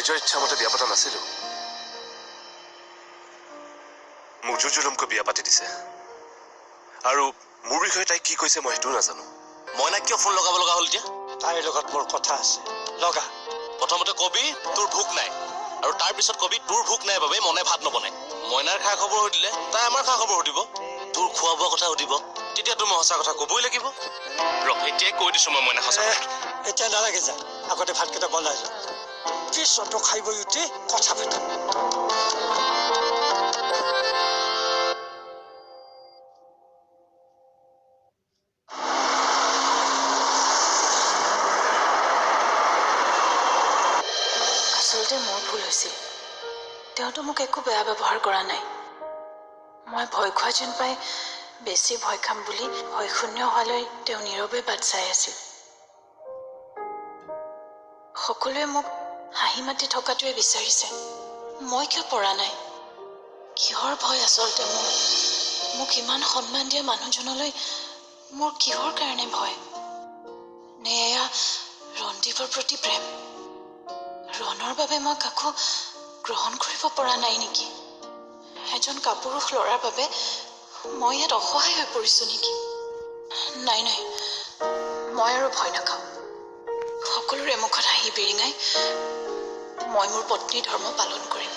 নিজৰ ইচ্ছামতে বিয়া পতা নাছিলো মোক জুজুলুমকৈ বিয়া পাতি দিছে আৰু মোৰ বিষয়ে তাই কি কৈছে মই সেইটো নাজানো মইনাক কিয় ফোন লগাব লগা হ'ল এতিয়া তাইৰ লগত মোৰ কথা আছে লগা প্ৰথমতে কবি তোৰ ভোক নাই আৰু তাৰ পিছত কবি তোৰ ভোক নাই বাবে মনে ভাত নবনায় মইনাৰ খা খবৰ সুধিলে তাই আমাৰ খা খবৰ সুধিব তোৰ খোৱা বোৱা কথা সুধিব তেতিয়াতো মই সঁচা কথা ক'বই লাগিব এতিয়াই কৈ দিছো মই মইনা সঁচা এতিয়া নালাগে যা আগতে ভাতকেইটা বনাই যা পিছতো খাই বৈ উঠি কথা পাতিম আচলতে মোৰ ভুল হৈছিল তেওঁতো মোক একো বেয়া ব্যৱহাৰ কৰা নাই মই ভয় খোৱা যেন পাই বেছি ভয় খাম বুলি ভয় শূন্য হোৱালৈ তেওঁ নীৰৱে বাট চাই আছিল সকলোৱে মোক হাঁহি মাতি থকাটোৱে বিচাৰিছে মই কিয় পৰা নাই কিহৰ ভয় আচলতে মোক ইমান সন্মান দিয়া মানুহজনলৈ মোৰ কিহৰ কাৰণে ভয় নে এয়া ৰণদীপৰ প্ৰতি প্ৰেম ৰণৰ বাবে মই কাকো গ্ৰহণ কৰিব পৰা নাই নেকি এজন কাপুৰুষ ল'ৰাৰ বাবে মই ইয়াত অসহায় হৈ পৰিছো নেকি নাই মই আৰু ভয় নাখাওঁ সকলোৰে মুখত হাঁহি বিৰিঙাই মই মোৰ পত্নীৰ ধৰ্ম পালন কৰিম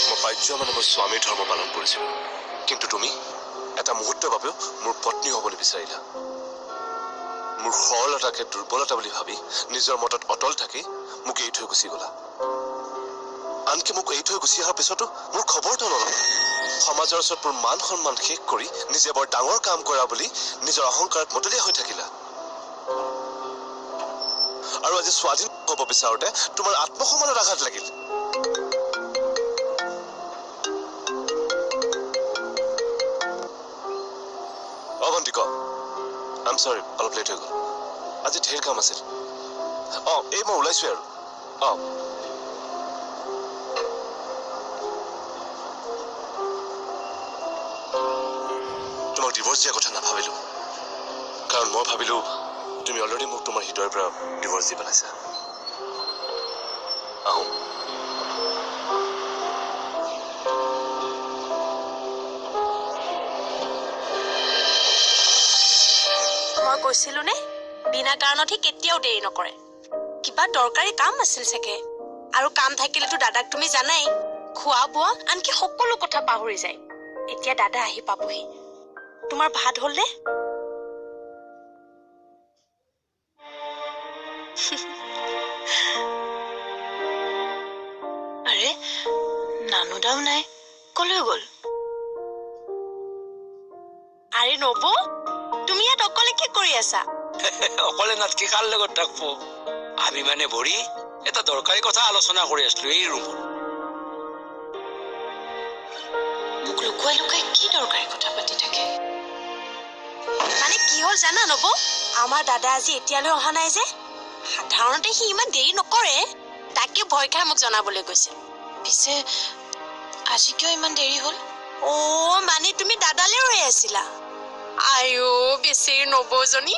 মই বাধ্য মানে মই স্বামীৰ ধৰ্ম পালন কৰিছিলো কিন্তু তুমি এটা মুহূৰ্তৰ বাবেও মোৰ পত্নী হ'বলৈ বিচাৰিলা মোৰ সৰলতাকে দুৰ্বলতা বুলি ভাবি নিজৰ মতত অটল থাকি মোক এৰি থৈ গুচি গলা আনকি মোক এৰি থৈ গুচি অহাৰ পিছতো মোৰ খবৰটো নল'লা সমাজৰ ওচৰত মোৰ মান সন্মান শেষ কৰি নিজে বৰ ডাঙৰ কাম কৰা বুলি নিজৰ অহংকাৰত মতলীয়া হৈ থাকিলা আৰু আজি স্বাধীন হ'ব বিচাৰোতে তোমাৰ আত্মসন্মানত আঘাত লাগিল অৱন্তী ক I'm sorry, অলপ লেট হৈ গ'ল আজি ঢেৰ কাম আছিল এই মই ওলাইছো আৰু তোমাক ডিভোৰ্চ দিয়াৰ কথা নাভাবিলো কাৰণ মই ভাবিলো তুমি অলৰেডি মোক তোমাৰ হৃদয়ৰ পৰা ডিভোৰ্চ দি পেলাইছা আহোঁ মই কৈছিলো নে বিনা কাৰণত হি কেতিয়াও দেৰি নকৰে কিবা দৰকাৰী কাম আছিল চাগে আৰু কাম থাকিলেতো দাদাক তুমি জানাই খোৱা বোৱা আনকি সকলো কথা পাহৰি যায় এতিয়া দাদা আহি পাবহি তোমাৰ ভাত হ'ল নে আৰে নানুদাও নাই কলৈ গ'ল আৰে নবৌ তুমি ইয়াত অকলে কি কৰি আছা অকলে নাটকি কাৰ লগত থাকবো আমি মানে ভৰি এটা দৰকাৰী কথা আলোচনা কৰি আছিলো এই ৰুমত মোক লুকুৱাই লুকুৱাই কি দৰকাৰী কথা পাতি থাকে মানে কি হ'ল জানা নবৌ আমাৰ দাদা আজি এতিয়ালৈ অহা নাই যে সাধাৰণতে সি ইমান দেৰি নকৰে তাকে ভয় খাই মোক জনাবলৈ গৈছিল পিছে আজি কিয় ইমান দেৰি হ'ল মানে তুমি দাদালৈ ৰৈ আছিলা আইও বেছিৰ নবৌজনী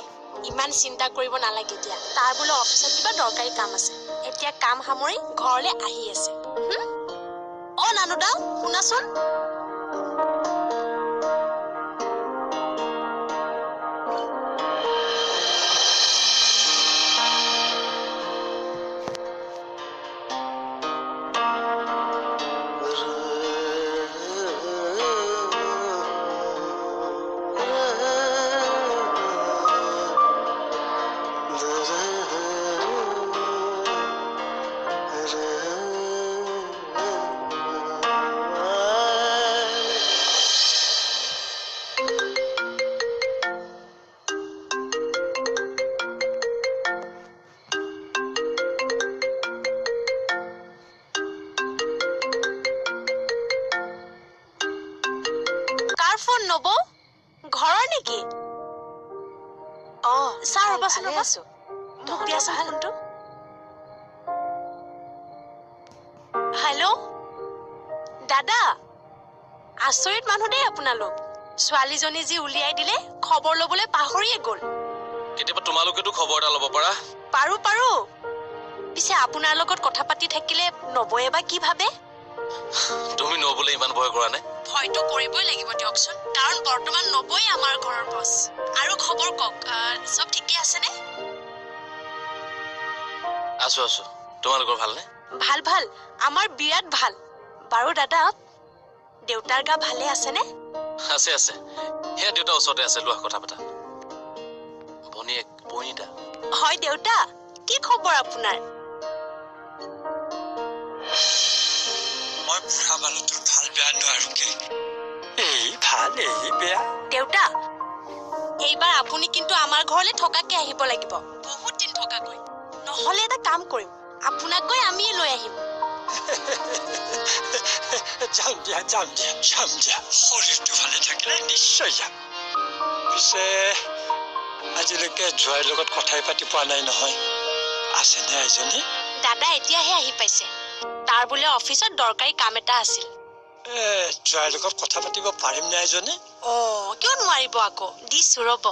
ইমান চিন্তা কৰিব নালাগে দিয়া তাৰ বোলে অফিচত কিবা দৰকাৰী কাম আছে এতিয়া কাম সামৰি ঘৰলৈ আহি আছে নানুদা শুনাচোন নবৌ ঘৰৰ নেকি ছাৰ ৰবাচোন ৰবাচোন মোক দিয়াচোন ফোনটো হেল্ল' দাদা আচৰিত মানুহ দেই আপোনালোক ছোৱালীজনী যি উলিয়াই দিলে খবৰ ল'বলৈ পাহৰিয়ে গ'ল কেতিয়াবা তোমালোকেতো খবৰ এটা ল'ব পাৰা। পাৰো পাৰো। পিছে আপোনাৰ লগত কথা পাতি থাকিলে নবয়ে বা কি ভাবে? তুমি নবলে ইমান ভয় কৰা নাই। ভয়তো কৰিবই লাগিব দিয়কচোন, কাৰণ বৰ্তমান নবয়ে আমাৰ ঘৰৰ বছ। আৰু খবৰ কওক, চব ঠিকে আছেনে? আছো আছো। তোমালোকৰ ভালনে? ভাল ভাল, আমাৰ বিৰাট ভাল। বাৰু দাদা, দেউতাৰ গা ভালে আছেনে? আছে আছে। সেয়া দেউতা ওচৰতে আছে, লোৱা কথা পাতা। ভনীয়েক বনিতা। হয় দেউতা, কি খবৰ আপোনাৰ? মই বুঢ়া মানুহটোৰ ভাল বেয়া নোৱাৰোকে। এই ভাল এই বেয়া। দেউতা, এইবাৰ আপুনি কিন্তু আমাৰ ঘৰলৈ থকাকে আহিব লাগিব, বহুত দিন থকাকৈ। নহলে এটা কাম কৰিম, আপোনাক গৈ আমিয়ে লৈ আহিম। যাম দিয়া শৰীৰটো ভালে থাকিলে নিশ্চয় যাম। পিছে আজিলৈকে জোৱাইৰ লগত কথাই পাতি পোৱা নাই নহয়, আছেনে এজনী? দাদা এতিয়াহে আহি পাইছে, তাৰ বোলে অফিচত দৰকাৰী কাম এটা আছিল। জোৱাইৰ লগত কথা পাতিব পাৰিম নে এজনী? কিয় নোৱাৰিব আকৌ, দিছো ৰ'ব।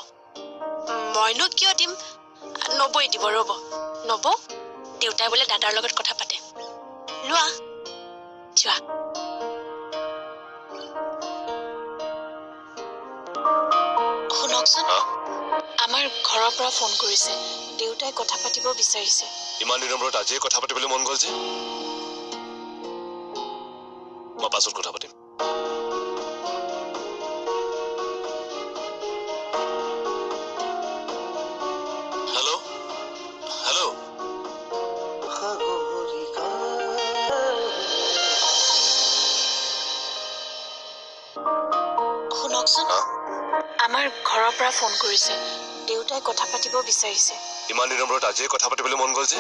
মইনো কিয় দিম, নবৈ দিব ৰ'ব। নব, দেউতাই বোলে দাদাৰ লগত কথা পাতে। লোৱা, যোৱা। শুনকচোন, আমাৰ ঘৰৰ পৰা ফোন কৰিছে, দেউতাই কথা পাতিব বিচাৰিছে। ইমান দিনৰ মূৰত আজিয়ে কথা পাতিবলৈ মন গ'ল যে। মই পাছত কথা পাতিম। Hello' hello'. শুনকচোন, আমাৰ ঘৰৰ পৰা ফোন কৰিছে, দেউতাই কথা পাতিব বিচাৰিছে। ইমান দিনৰ মূৰত আজিয়ে কথা পাতিবলৈ মন গ'ল যে।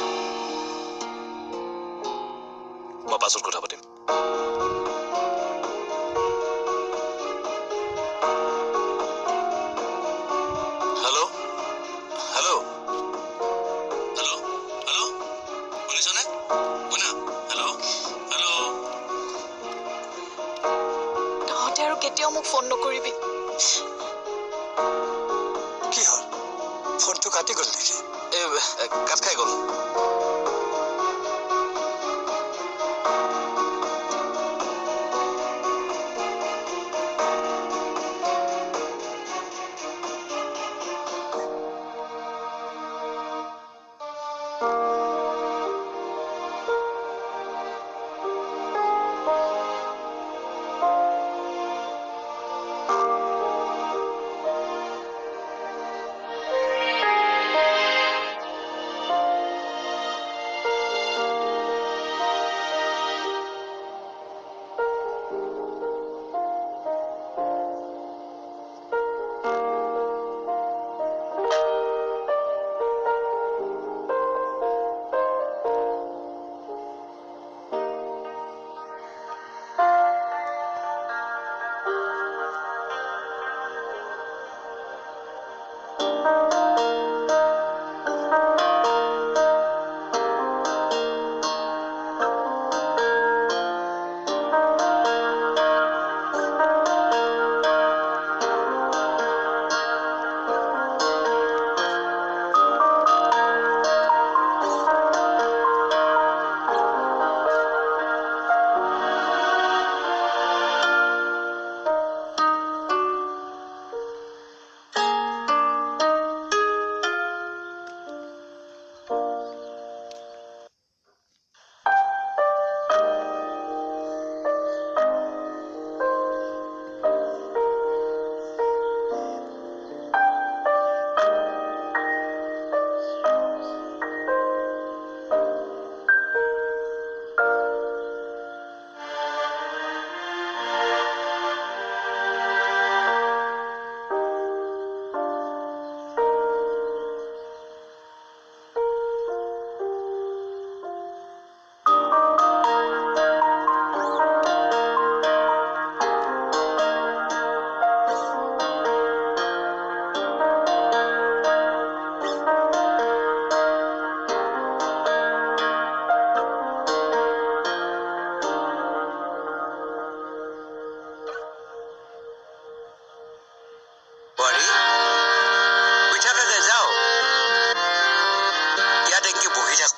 মই পাছত কথা পাতিম। হেল্ল' হেল্ল' হেল্ল' হেল্ল' শুনিছনে? শুনা হেল্ল' হেল্ল'। তহঁতে আৰু কেতিয়াও মোক ফোন নকৰিবি। কি হ'ল, ফোনটো কাটি গ'ল নেকি? কাট খাই গ'ল।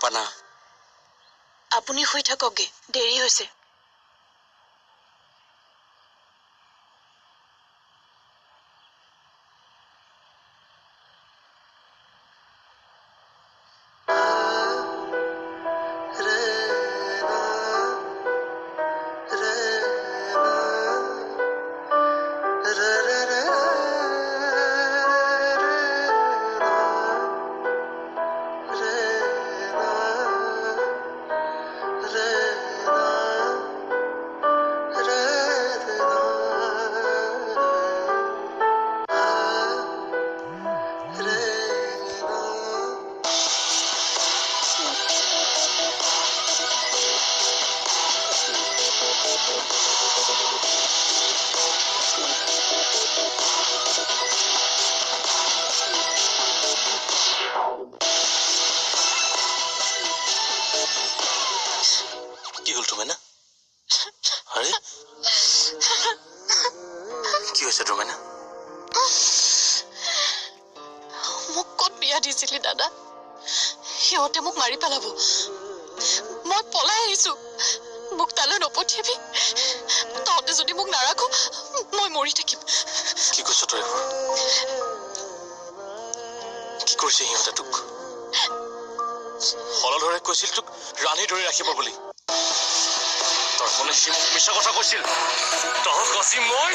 পানা আপুনি শুই থাককগে, দেৰি হৈছে। কি হ'ল তুমেনা? আৰে কি হৈছে তুমেনা? মোক ক'ত বিয়া দিছিলি দাদা? সিহঁতে মোক মাৰি পেলাব। মই পলাই আহিছো। মোক তালৈ নপঠিয়াবি। তহঁতে যদি মোক নাৰাখো মই মৰি থাকিম। কি কৈছ তই? কি কৰিছে সিহঁতে তোক? হলধৰে কৈছিল তোক ৰাণী ধৰি ৰাখিব বুলি। তোৰ মনে সি মোক মিছা কথা কৈছিল। তহঁত গছি মই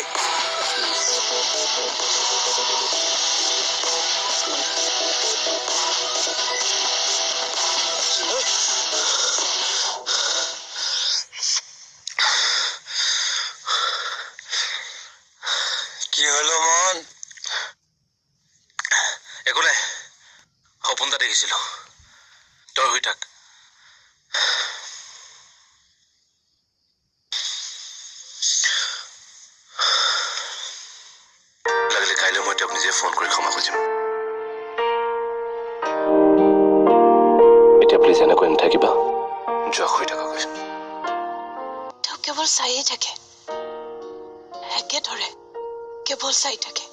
কি হলো মন? একো নাই, সপোন এটা দেখিছিলো। তই শুই থাক। লাগিলে কাইলৈ মই তেওঁক নিজে ফোন কৰি ক্ষমা খুজিম। এতিয়া প্লিজ এনেকৈ নাথাকিবা। যোৱা শুই থাকগৈ। তেওঁ কেৱল চায়ে থাকে, একে ধৰে কেৱল চাই থাকে,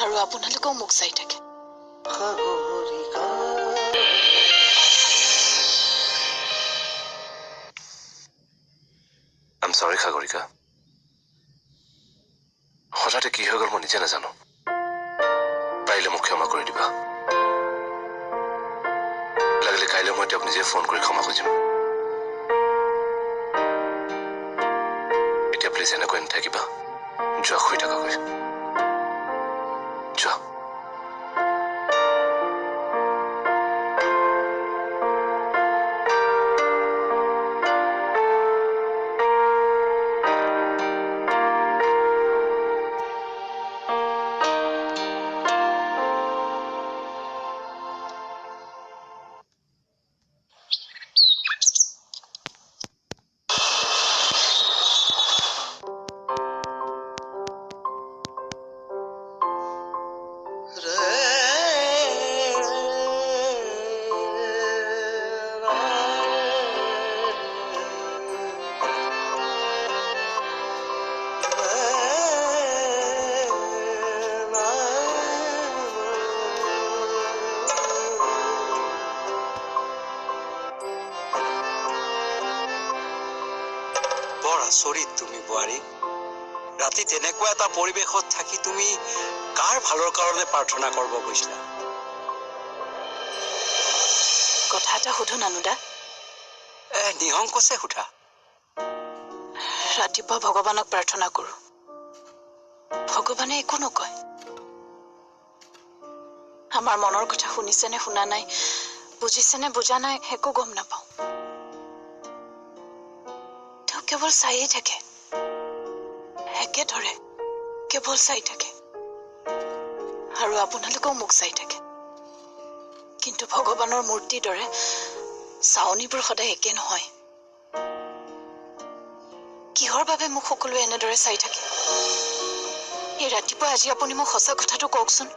আৰু আপোনালোকেও মোক চাই থাকে। I'm sorry, Sagarika. হঠাতে কি হৈ গ'ল মই নিজে নাজানো। পাৰিলে মোক ক্ষমা কৰি দিবা। লাগিলে কাইলৈ মই তেওঁক নিজে ফোন কৰি ক্ষমা খুজিম। এতিয়া প্লিজ এনেকৈ নাথাকিবা। যোৱা শুই থাকগৈ। যোৱা। বৰ আচৰিত তুমি বোৱাৰী। ৰাতি তেনেকুৱা এটা পৰিৱেশত থাকি তুমি কাৰ ভালৰ কাৰণে প্ৰাৰ্থনা কৰিব গৈছিলা? কথা এটা সুধো নানুদা। নিসংকোচে সোধা। ৰাতিপুৱা ভগৱানক প্ৰাৰ্থনা কৰো, ভগৱানে একো নকয়। আমাৰ মনৰ কথা শুনিছে নে শুনা নাই, বুজিছে নে বুজা নাই, একো গম নাপাওঁ। তেওঁ কেৱল চায়ে থাকে, একে ধৰে কেৱল চাই থাকে, আৰু আপোনালোকেও মোক চাই থাকে। কিন্তু ভগৱানৰ মূৰ্তিৰ দৰে চাৱনীবোৰ সদায় একে নহয়। কিহৰ বাবে মোক সকলোৱে এনেদৰে চাই থাকে? এই ৰাতিপুৱা আজি আপুনি মোক সঁচা কথাটো কওকচোন।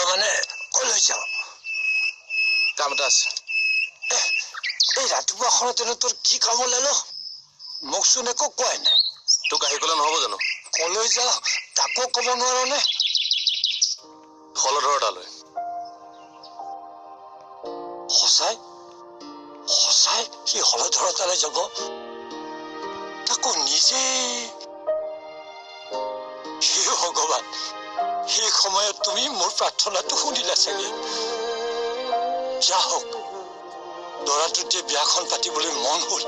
মানে কলৈ যাওঁ? কাম এটা আছে। এই ৰাতিপুৱাখনতেনো তোৰ কি কাম ওলালো? মোকচোন একো কোৱাই নাই। তোক আহি গ'লে নহ'ব জানো? কলৈ যাওঁ তাকো ক'ব নোৱাৰো নে? হলধৰ তালৈ। সঁচাই সঁচাই সি হলধৰ তালৈ যাব? তাকো নিজে? হে ভগৱান, সেই সময়ত তুমি মোৰ প্ৰাৰ্থনাটো শুনিলা চাগে। যা হওক, ল'ৰাটোৰ যে বিয়াখন পাতিবলৈ মন হ'ল।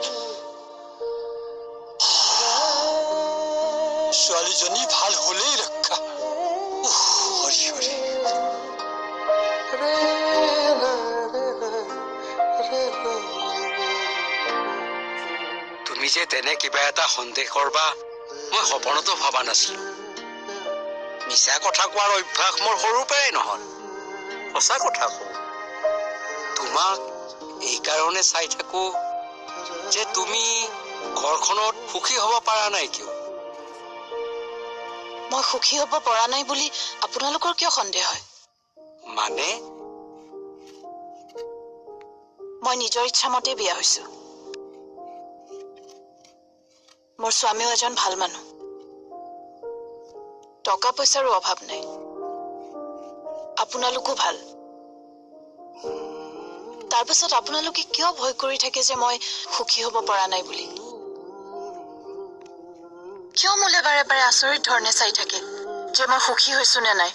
ছোৱালীজনী ভাল হলেই ৰক্ষা। হৰি হৰি। তুমি যে তেনে কিবা এটা সন্দেহ কৰবা মই সপোনতো ভবা নাছিলো। মিছা কথা কোৱাৰ অভ্যাস মোৰ সৰুৰ পৰাই নহল। সঁচা কথা কওঁ, তোমাক এইকাৰণে চাই থাকো যে তুমি ঘৰখনত সুখী হব পাৰা নাই কিয়? মই সুখী হ'ব পৰা নাই বুলি আপোনালোকৰ কিয় সন্দেহ হয়? মানে মই নিজৰ ইচ্ছামতে বিয়া হৈছো। মোৰ স্বামীও এজন ভাল মানুহ। টকা পইচাৰো অভাৱ নাই। আপোনালোকো ভাল। তাৰপিছত আপোনালোকে কিয় ভয় কৰি থাকে যে মই সুখী হ'ব পৰা নাই বুলি? কিয় মোলে বাৰে বাৰে আচৰিত ধৰণে চাই থাকে যে মই সুখী হৈছো নে নাই?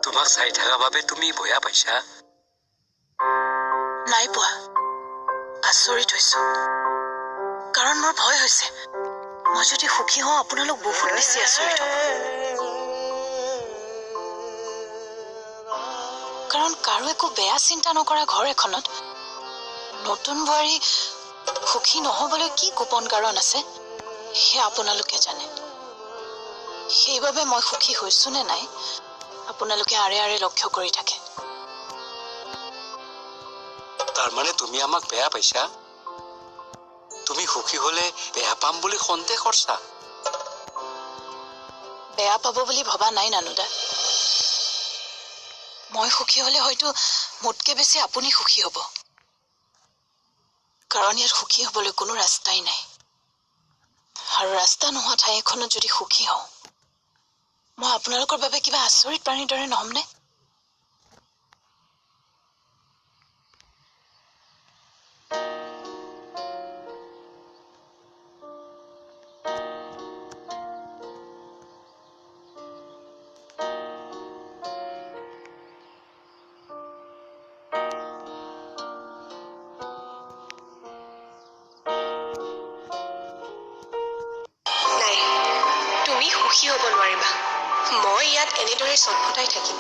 তোমাক চাই থকা বাবে তুমি ভয়া পাইছা? নাই পোৱা। আচৰিত হৈছো। কাৰণ মোৰ ভয় হৈছে মই যদি সুখী হওঁ আপোনালোক বহুত বেছি আচৰিত হ'ব। কাৰণ কাৰো একো বেয়া চিন্তা নকৰা ঘৰ এখনত নতুন বোৱাৰী সুখী নহবলৈ কি গোপন কাৰণ আছে সেয়া আপোনালোকে জানে। সেইবাবে মই সুখী হৈছো নে নাই আপোনালোকে আৰে আৰে লক্ষ্য কৰি থাকে। তাৰমানে তুমি আমাক বেয়া পাইছা? তুমি সুখী হলে বেয়া পাম বুলি সন্দেহ কৰছা? বেয়া পাব বুলি ভবা নাই নানুদা। মই সুখী হলে হয়তো মোতকে বেছি আপুনি সুখী হ'ব। কাৰণ ইয়াত সুখী হবলৈ কোনো ৰাস্তাই নাই। আৰু ৰাস্তা নোহোৱা ঠাই এখনত যদি সুখী হওঁ মই আপোনালোকৰ বাবে কিবা আচৰিত প্ৰাণীৰ দৰে নহমনে? নাই, তুমি সুখী হ'ব নোৱাৰিবা। মই ইয়াত এনেদৰে চটফটাই থাকিম।